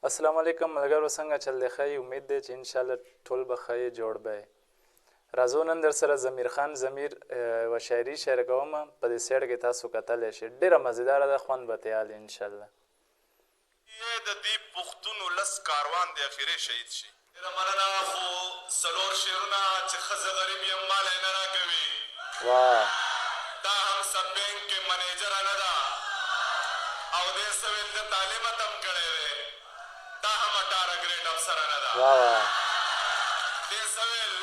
السلام علیکم ملګرو، څنګه چل دی؟ ښه امید دی چې انشاءالله ټول به ښه جوړ به راځو نن در سره ضمیر خان ضمیر یوه شاعري شریکوم. په دې سیډ کې تاسو کتلی شئ، ډېره مزیداره ده، خوند به ترې اخلئ انشاءالله. د دې پښتونو لس کاروان د اخرې شهید شي. ډېره مننه، خو څلور شعرونه چې ښځه غریب یم مالی نه راکوي، دا هم سب بینک کې منیجره نه ده او دې څه ویل د تعلیمه تم کړی دی، دا هم 18 ګریډ افسره نه ده. دې څه ویل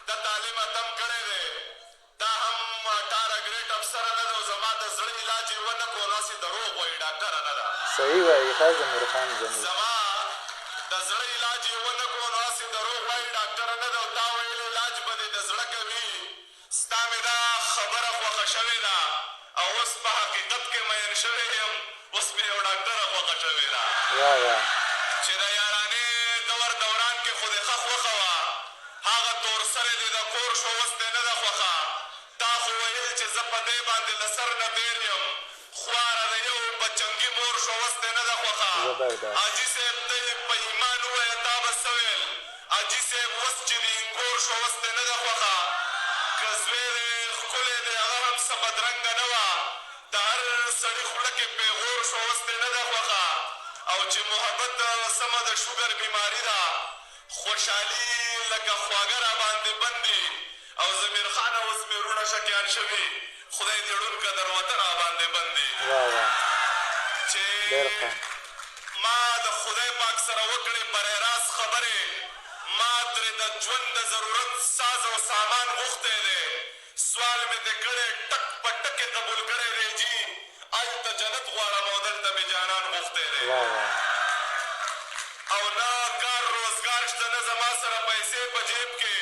د تعلیمه تم کړی دی، دا هم 18 ګریډ افسره نه ده او زما د زړه علاج یې ونه کړو، ناسې د روغ وایي ډاکټره نه ده. صحیح وایي ښه ضمیر خان ضمیر. زما د زړه علاج یې ونه کړو، ناسې د روغ وایي ډاکټره نه ده او تا ویل علاج به دې د زړه کوي. ستا مې دا خبره خوښه شوې ده او اوس په حقیقت کې مین شوی یم، اوس مې یو ډاکټره خوښه شوې ده چې د یارانې دور دوران کې خو دې ښه خوښه وه، هغه تور سرې دې د کور شو، اوس دې نه ده خوښه. تا خو ویل چې زه په دې باندې له سر نه تېر یم، خواره د یو بچنګي مور شو، اوس دې نه ده خوښه. حاجي صاحب ته یې په ایمان ووایه تا به څه ویل، حاجي صاحب اوس چې د انګور شو، اوس دې نه ده خوښه. که زوی دی ښکلی دی، هغه هم څه بدرنګه نه وه، د هر سړي خوله کې پیغور شو، اوس دې نه ده خوښه. او چې محبت سمه د شوګر بیماري ده، خوشحالي لکه خواږه را باندې بندي او ضمیر خانه اوس مې وروڼه شکیان شوي، خدای دې ړوند که دروته را باندې بندي. چې ما د خدای پاک سره وکړې بری راز خبرې، ما ترې د ژوند د ضرورت ساز او سامان غوښتی دی، سوال مې دې کړی ټک په ټکې قبول کړی دی جي، هلته جنت غواړم او دلته مې جانان غوښتی دی. او نه کار روزګار شته، نه زما سره پیسې په جیب کې،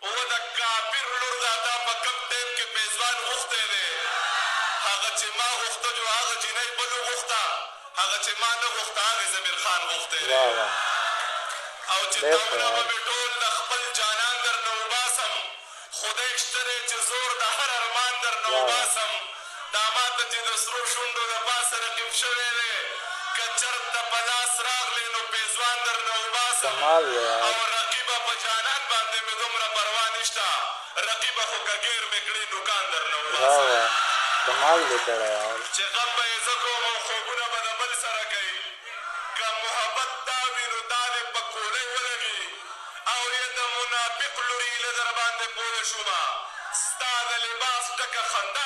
اوه د کافر لور دا تا په کم ټایم کې پیزوان غوښتی دی. هغه چې ما غوښته جو هغه جینۍ بلو غوښته، هغه چې ما نه غوښته هغې ضمیر خان غوښتی دی. او چې تاونه به مې ټول د خپل جانان در نه وباسم، خدای شته دی چې زور د هر ارمان در نه وباسم. دا ما ته چې د سرو شونډو د پاسه رقیب شوی دی، که چرته په لاس راغلی نو پیزوان در نه وباسم. او رقیبه په جانان باندې مې دومره پروا نشته، رقیبه خو که ګیر مې کړي نوکان در نه وباسم. چې غم به یې زه کوم او خوبونه به د بل سره کوي، که محبت دا وي نو دا دې په کولۍ ولګي او یې د منافق لوري له در باندې پوه شومه، ستا د لباس ډکه خندا